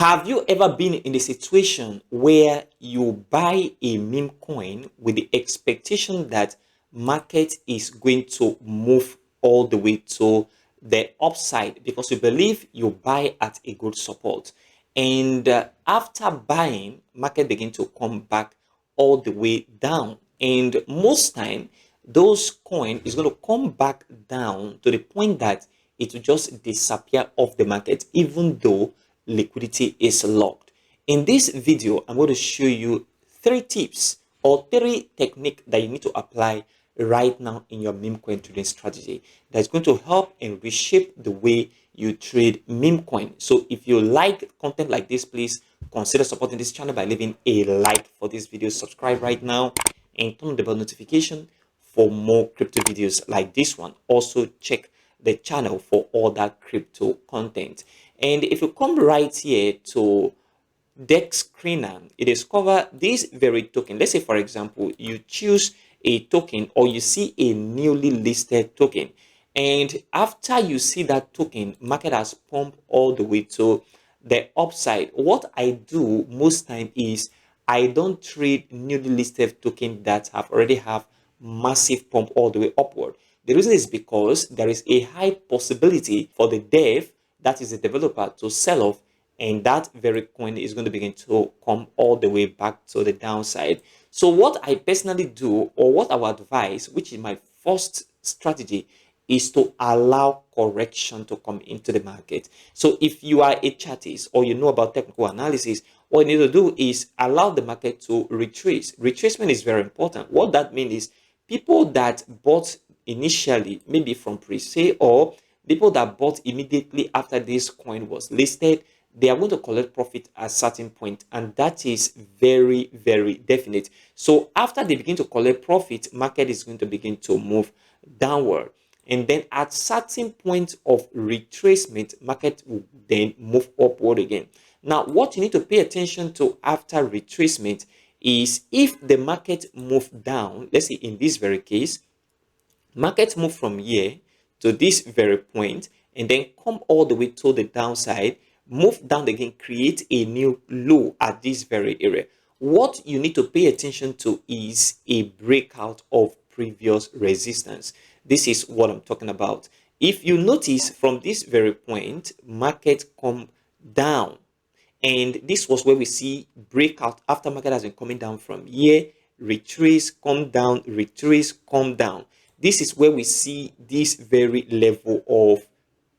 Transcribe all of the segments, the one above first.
Have you ever been in a situation where you buy a meme coin with the expectation that market is going to move all the way to the upside because you believe you buy at a good support, and after buying, market begin to come back all the way down, and most time those coin is going to come back down to the point that it will just disappear off the market even though liquidity is locked. In this video, I'm going to show you 3 tips or 3 techniques that you need to apply right now in your meme coin trading strategy that's going to help and reshape the way you trade meme coin. So if you like content like this, please consider supporting this channel by leaving a like for this video, subscribe right now, and turn on the bell notification for more crypto videos like this one. Also check the channel for all that crypto content. And if you come right here to dexscreener, it discover this very token. Let's say, for example, you choose a token or you see a newly listed token, and after you see that token, market has pumped all the way to the upside. What I do most time is I don't trade newly listed token that have already have massive pump all the way upward. The reason is because there is a high possibility for the dev, that is the developer, to sell off, and that very coin is going to begin to come all the way back to the downside. So what I personally do, or what I would advise, which is my first strategy, is to allow correction to come into the market. So if you are a chartist or you know about technical analysis, what you need to do is allow the market to retrace. Retracement is very important. What that means is people that bought initially, maybe from pre-sale, or people that bought immediately after this coin was listed, they are going to collect profit at a certain point, and that is very, very definite. So after they begin to collect profit, market is going to begin to move downward, and then at certain point of retracement, market will then move upward again. Now what you need to pay attention to after retracement is if the market move down. Let's say in this very case, market move from here to this very point and then come all the way to the downside, move down again, create a new low at this very area. What you need to pay attention to is a breakout of previous resistance. This is what I'm talking about. If you notice from this very point, market come down, and this was where we see breakout after market has been coming down from here, retrace, come down, retrace, come down. This is where we see this very level of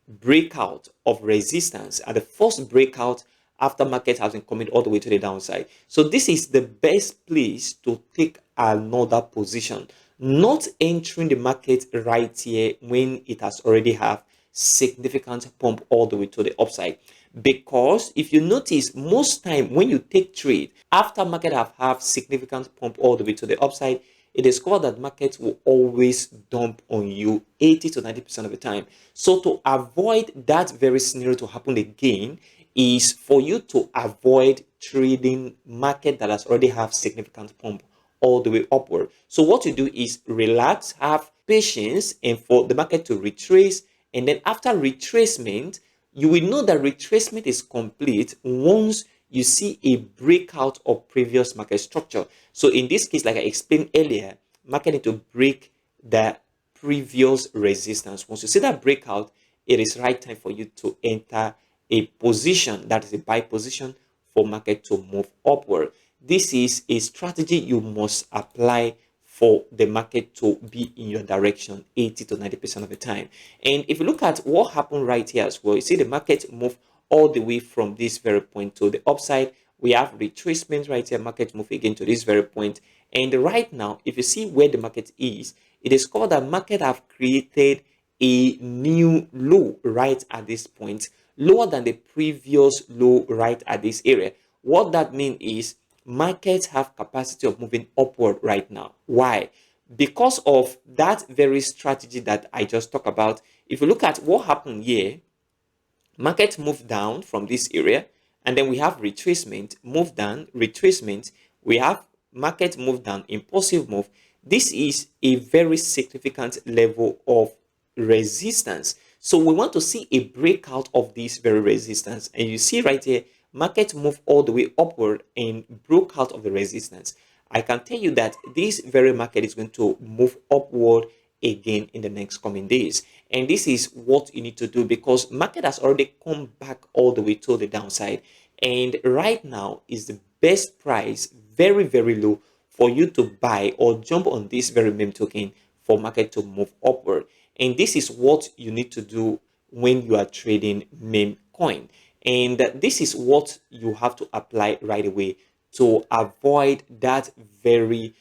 breakout of resistance at the first breakout after market has been coming all the way to the downside. So this is the best place to take another position, not entering the market right here when it has already have significant pump all the way to the upside. Because if you notice, most time when you take trade after market have significant pump all the way to the upside, it is discovered that markets will always dump on you 80 to 90% of the time. So to avoid that very scenario to happen again is for you to avoid trading market that has already have significant pump all the way upward. So what you do is relax, have patience, and for the market to retrace. And then after retracement, you will know that retracement is complete once you see a breakout of previous market structure. So in this case, like I explained earlier, market need to break the previous resistance. Once you see that breakout, it is right time for you to enter a position, that is a buy position, for market to move upward. This is a strategy you must apply for the market to be in your direction 80 to 90% of the time. And if you look at what happened right here as well, you see the market move all the way from this very point to the upside. We have retracement right here, market move again to this very point. And right now, if you see where the market is, it is called that market have created a new low right at this point, lower than the previous low right at this area. What that means is markets have capacity of moving upward right now. Why? Because of that very strategy that I just talked about. If you look at what happened here, market moved down from this area, and then we have retracement, move down, retracement. We have market move down, impulsive move. This is a very significant level of resistance. So we want to see a breakout of this very resistance. And you see right here, market moved all the way upward and broke out of the resistance, I can tell you that this very market is going to move upward again in the next coming days. And this is what you need to do, because market has already come back all the way to the downside, and right now is the best price, very very low, for you to buy or jump on this very meme token for market to move upward. And this is what you need to do when you are trading meme coin, and this is what you have to apply right away to avoid that very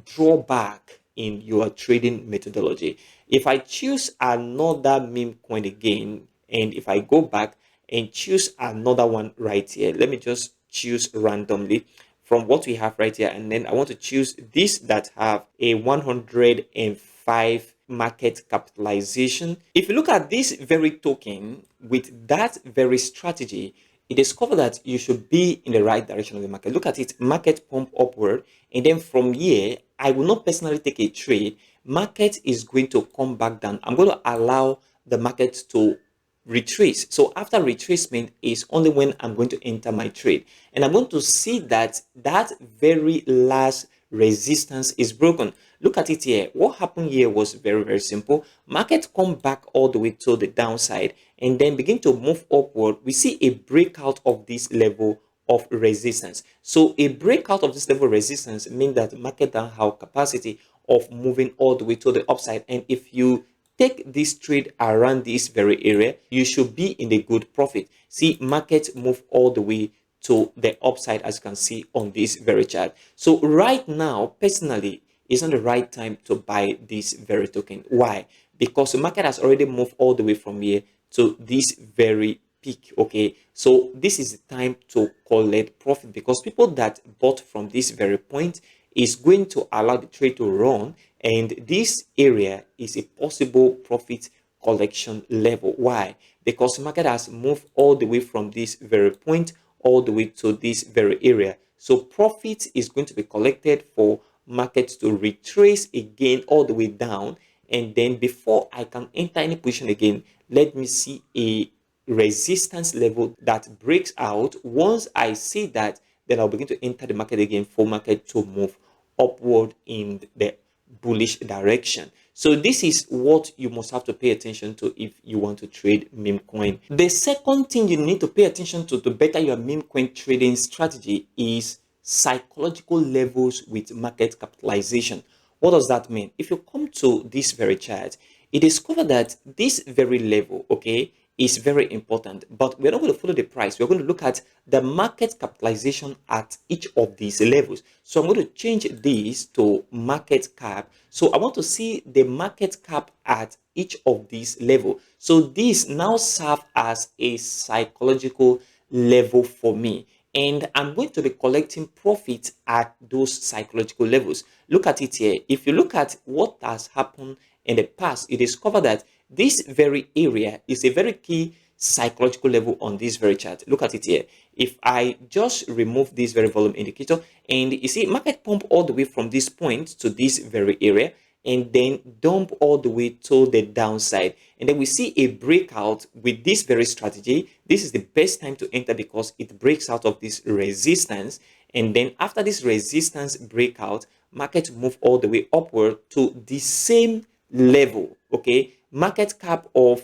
drawback in your trading methodology. If I choose another meme coin again, and if I go back and choose another one right here, let me just choose randomly from what we have right here, and then I want to choose this that have a 105 market capitalization. If you look at this very token with that very strategy, you discover that you should be in the right direction of the market. Look at it, market pump upward, and then from here, I will not personally take a trade. Market is going to come back down. I'm going to allow the market to retrace. So after retracement is only when I'm going to enter my trade, and I'm going to see that that very last resistance is broken. Look at it here. What happened here was very very simple. Market come back all the way to the downside and then begin to move upward. We see a breakout of this level of resistance. So a breakout of this level of resistance means that the market doesn't have capacity of moving all the way to the upside, and if you take this trade around this very area, you should be in a good profit. See, market move all the way to the upside, as you can see on this very chart. So right now, personally, it's not the right time to buy this very token. Why? Because the market has already moved all the way from here to this very peak. Okay, so this is the time to collect profit, because people that bought from this very point is going to allow the trade to run, and this area is a possible profit collection level. Why? Because the market has moved all the way from this very point all the way to this very area. So profit is going to be collected for market to retrace again all the way down, and then before I can enter any position again, let me see a resistance level that breaks out. Once I see that, then I'll begin to enter the market again for market to move upward in the bullish direction. So this is what you must have to pay attention to if you want to trade meme coin. The second thing you need to pay attention to better your meme coin trading strategy is psychological levels with market capitalization. What does that mean? If you come to this very chart, you discover that this very level, okay, is very important, but we're not going to follow the price. We're going to look at the market capitalization at each of these levels. So I'm going to change this to market cap. So I want to see the market cap at each of these levels. So this now serves as a psychological level for me, and I'm going to be collecting profit at those psychological levels. Look at it here. If you look at what has happened in the past, you discover that this very area is a very key psychological level on this very chart. Look at it here. If I just remove this very volume indicator, and you see market pump all the way from this point to this very area, and then dump all the way to the downside, and then we see a breakout with this very strategy. This is the best time to enter because it breaks out of this resistance, and then after this resistance breakout, market move all the way upward to the same level, okay, market cap of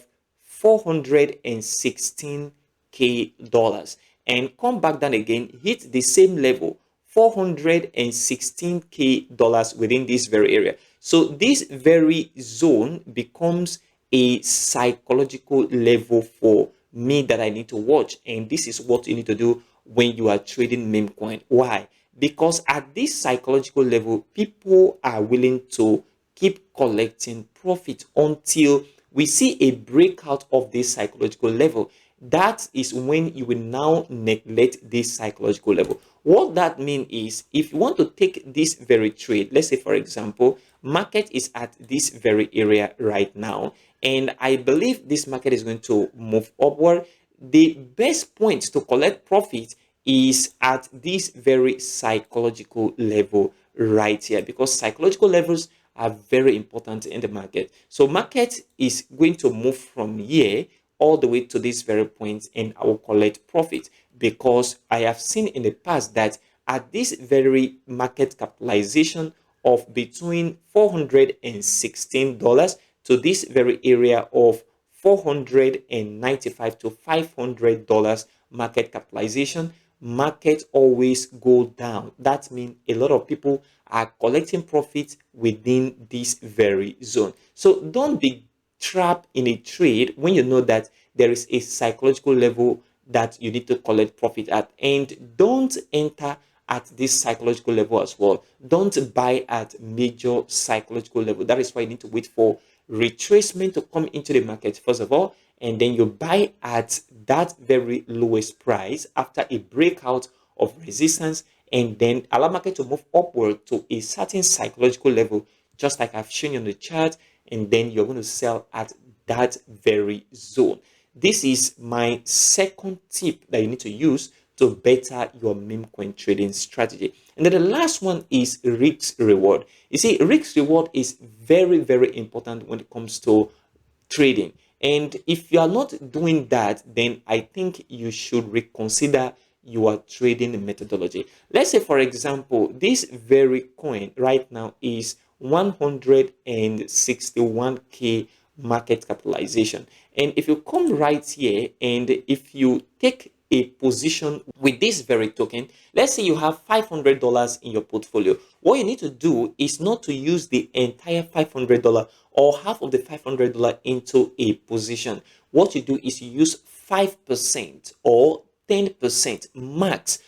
$416K, and come back down again, hit the same level, $416K within this very area. So this very zone becomes a psychological level for me that I need to watch, and this is what you need to do when you are trading meme coin. Why? Because at this psychological level, people are willing to keep collecting profit until we see a breakout of this psychological level. That is when you will now neglect this psychological level. What that means is, if you want to take this very trade, let's say for example, market is at this very area right now, and I believe this market is going to move upward, the best point to collect profit is at this very psychological level right here, because psychological levels are very important in the market. So market is going to move from here all the way to this very point, and I will collect profit. because I have seen in the past that at this very market capitalization of between $416 to this very area of $495 to $500 market capitalization, market always go down. That means a lot of people are collecting profits within this very zone. So don't be trapped in a trade when you know that there is a psychological level that you need to collect profit at, and don't enter at this psychological level as well. Don't buy at major psychological level. That is why you need to wait for retracement to come into the market first of all, and then you buy at that very lowest price after a breakout of resistance, and then allow market to move upward to a certain psychological level, just like I've shown you on the chart, and then you're going to sell at that very zone. This is my second tip that you need to use to better your meme coin trading strategy. And then the last one is risk reward. You see, risk reward is very, very important when it comes to trading. And if you are not doing that, then I think you should reconsider your trading methodology. Let's say, for example, this very coin right now is 161k market capitalization. And if you come right here and if you take a position with this very token, let's say you have $500 in your portfolio. What you need to do is not to use the entire $500 or half of the $500 into a position. What you do is you use 5% or 10% max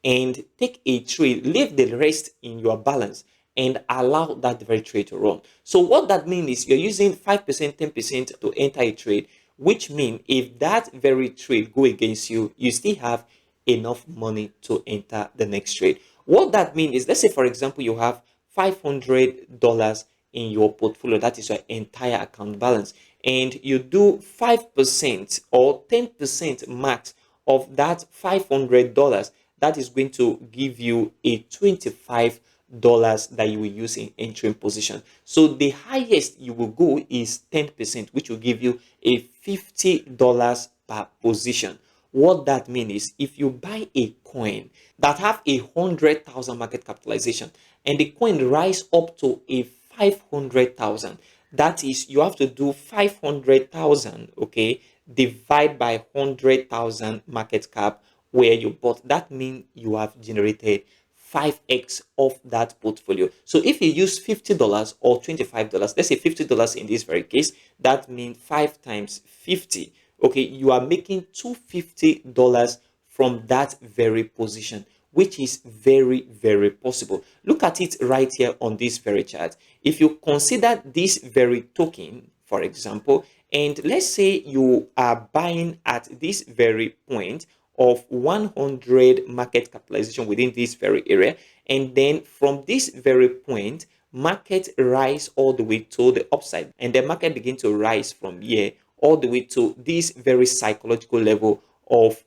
and take a trade, leave the rest in your balance and allow that very trade to run. So what that means is you're using 5%, 10% to enter a trade, which means if that very trade go against you, you still have enough money to enter the next trade. What that means is, let's say, for example, you have $500 in your portfolio, that is your entire account balance, and you do 5% or 10% max of that $500, that is going to give you a $25 that you will use in entering position. So the highest you will go is 10%, which will give you a $50 per position. What that means is if you buy a coin that have 100,000 market capitalization and the coin rise up to a 500,000, that is, you have to do 500,000, okay, divide by 100,000 market cap where you bought. That means you have generated 5x of that portfolio. So if you use $50 or $25, let's say $50 in this very case, that means 5 times 50. Okay, you are making $250 from that very position, which is very, very possible. Look at it right here on this very chart. If you consider this very token, for example, and let's say you are buying at this very point of 100 market capitalization within this very area, and then from this very point market rise all the way to the upside, and the market begin to rise from here all the way to this very psychological level of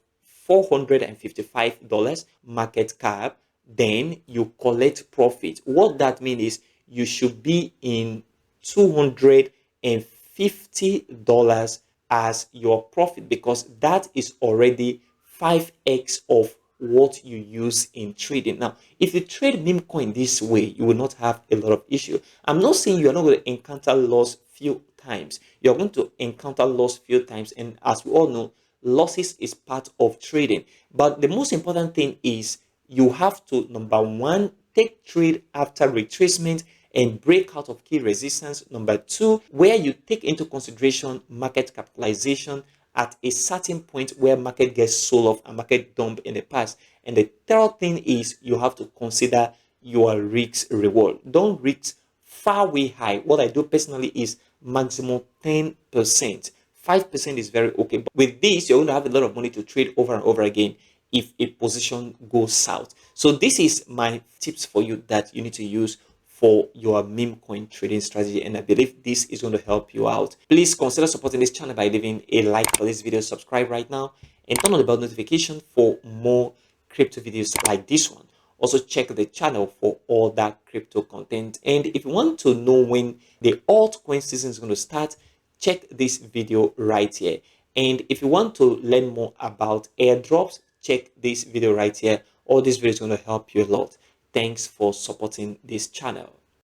$455 market cap, then you collect profit. What that means is you should be in $250 as your profit, because that is already 5x of what you use in trading. Now, if you trade meme coin this way, you will not have a lot of issue. I'm not saying you're not going to encounter loss few times. You're going to encounter loss few times, and as we all know, losses is part of trading. But the most important thing is you have to, number one, take trade after retracement and breakout of key resistance. Number two, where you take into consideration market capitalization at a certain point where market gets sold off and market dump in the past. And the third thing is you have to consider your risk reward. Don't risk far way high. What I do personally is maximum 10%. 5% is very okay. But with this, you're going to have a lot of money to trade over and over again if a position goes south. So this is my tips for you that you need to use for your meme coin trading strategy, and I believe this is going to help you out. Please consider supporting this channel by leaving a like for this video, subscribe right now, and turn on the bell notification for more crypto videos like this one. Also check the channel for all that crypto content, and if you want to know when the altcoin season is going to start, check this video right here. And if you want to learn more about airdrops, check check this video right here. All this video is going to help you a lot. Thanks for supporting this channel.